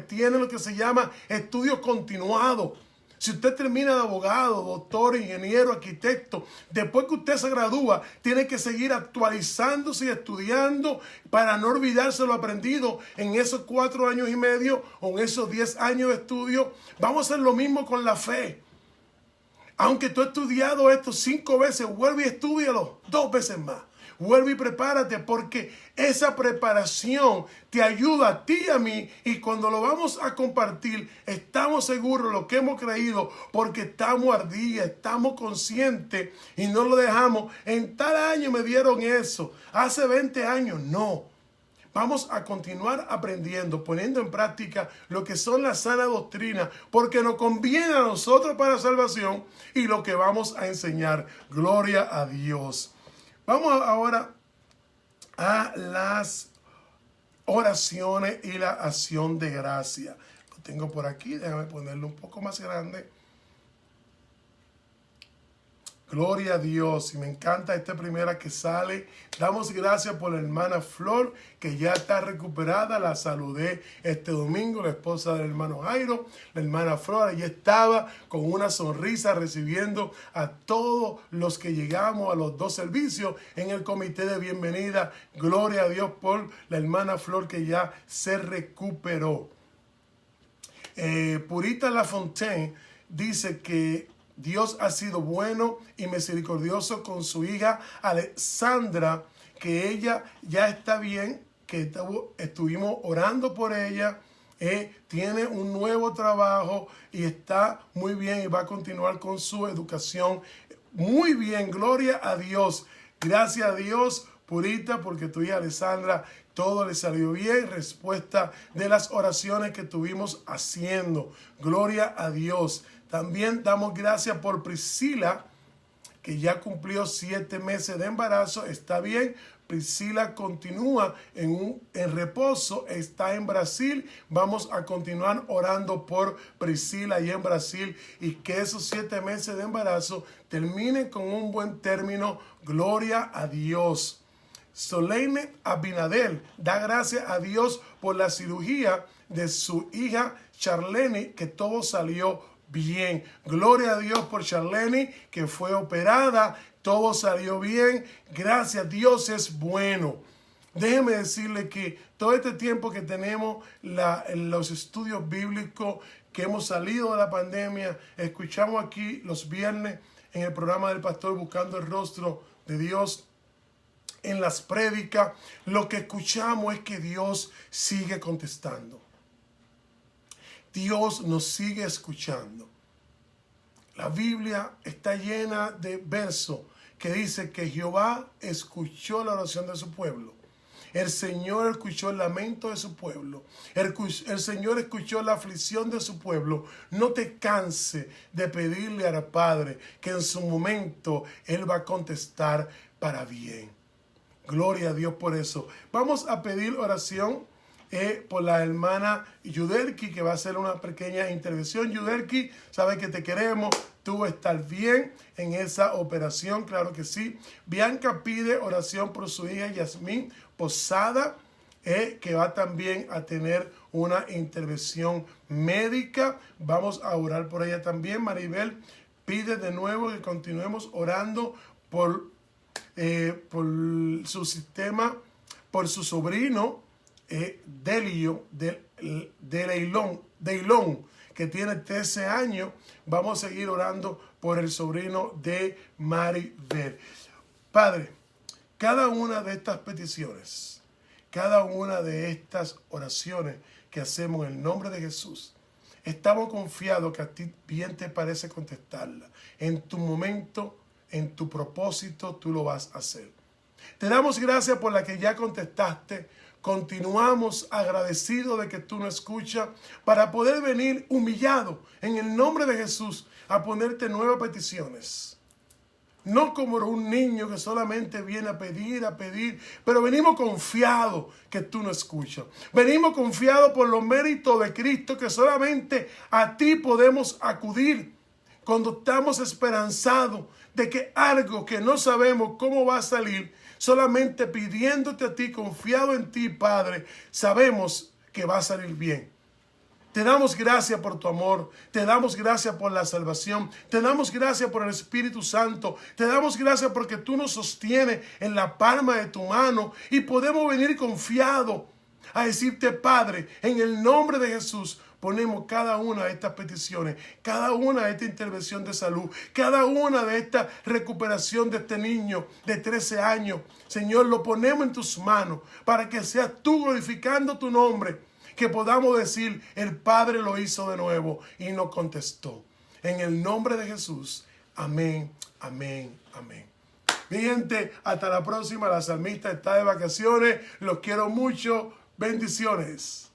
tienen lo que se llama estudios continuados. Si usted termina de abogado, doctor, ingeniero, arquitecto, después que usted se gradúa, tiene que seguir actualizándose y estudiando para no olvidarse lo aprendido en esos 4 años y medio o en esos 10 años de estudio. Vamos a hacer lo mismo con la fe. Aunque tú has estudiado esto 5 veces, vuelve y estúdialo 2 veces más. Vuelve y prepárate, porque esa preparación te ayuda a ti y a mí, y cuando lo vamos a compartir estamos seguros de lo que hemos creído, porque estamos al día, estamos conscientes y no lo dejamos. En tal año me dieron eso, hace 20 años, no. Vamos a continuar aprendiendo, poniendo en práctica lo que son las sanas doctrinas, porque nos conviene a nosotros para salvación y lo que vamos a enseñar. Gloria a Dios. Vamos ahora a las oraciones y la acción de gracia. Lo tengo por aquí, déjame ponerlo un poco más grande. Gloria a Dios. Y me encanta esta primera que sale. Damos gracias por la hermana Flor, que ya está recuperada. La saludé este domingo, la esposa del hermano Jairo. La hermana Flor allí estaba con una sonrisa recibiendo a todos los que llegamos a los 2 servicios en el comité de bienvenida. Gloria a Dios por la hermana Flor, que ya se recuperó. Purita Lafontaine dice que Dios ha sido bueno y misericordioso con su hija Alexandra, que ella ya está bien, que estuvimos orando por ella, tiene un nuevo trabajo y está muy bien y va a continuar con su educación. Muy bien, gloria a Dios. Gracias a Dios, Purita, porque tu hija Alexandra todo le salió bien, respuesta de las oraciones que estuvimos haciendo. Gloria a Dios. También damos gracias por Priscila, que ya cumplió 7 meses de embarazo. Está bien. Priscila continúa en reposo, está en Brasil. Vamos a continuar orando por Priscila y en Brasil, y que esos 7 meses de embarazo terminen con un buen término. Gloria a Dios. Soleine Abinadel da gracias a Dios por la cirugía de su hija Charlene, que todo salió bien. Gloria a Dios por Charlene, que fue operada. Todo salió bien. Gracias, Dios es bueno. Déjeme decirle que todo este tiempo que tenemos los estudios bíblicos, que hemos salido de la pandemia, escuchamos aquí los viernes en el programa del pastor Buscando el Rostro de Dios, en las prédicas, lo que escuchamos es que Dios sigue contestando. Dios nos sigue escuchando. La Biblia está llena de versos que dice que Jehová escuchó la oración de su pueblo. El Señor escuchó el lamento de su pueblo. El Señor escuchó la aflicción de su pueblo. No te canses de pedirle al Padre, que en su momento Él va a contestar para bien. Gloria a Dios por eso. Vamos a pedir oración por la hermana Yudelki, que va a hacer una pequeña intervención. Yudelki, sabes que te queremos. Tú estás bien en esa operación, claro que sí. Bianca pide oración por su hija Yasmín Posada, que va también a tener una intervención médica. Vamos a orar por ella también. Maribel pide de nuevo que continuemos orando por su sistema, por su sobrino Delio de Leilón, que tiene 13 años. Vamos a seguir orando por el sobrino de Maribel. Padre, cada una de estas peticiones, cada una de estas oraciones que hacemos en el nombre de Jesús, estamos confiados que a ti bien te parece contestarla. En tu momento, en tu propósito, tú lo vas a hacer. Te damos gracias por la que ya contestaste. Continuamos agradecidos de que tú nos escuchas, para poder venir humillado en el nombre de Jesús a ponerte nuevas peticiones. No como un niño que solamente viene a pedir, pero venimos confiados que tú nos escuchas. Venimos confiados por los méritos de Cristo, que solamente a ti podemos acudir cuando estamos esperanzados de que algo que no sabemos cómo va a salir, solamente pidiéndote a ti, confiado en ti, Padre, sabemos que va a salir bien. Te damos gracias por tu amor, te damos gracias por la salvación, te damos gracias por el Espíritu Santo, te damos gracias porque tú nos sostienes en la palma de tu mano y podemos venir confiados a decirte, Padre, en el nombre de Jesús, ponemos cada una de estas peticiones, cada una de esta intervención de salud, cada una de esta recuperación de este niño de 13 años. Señor, lo ponemos en tus manos para que seas tú glorificando tu nombre, que podamos decir, el Padre lo hizo de nuevo y nos contestó. En el nombre de Jesús, amén, amén, amén. Mi gente, hasta la próxima. La salmista está de vacaciones. Los quiero mucho. Bendiciones.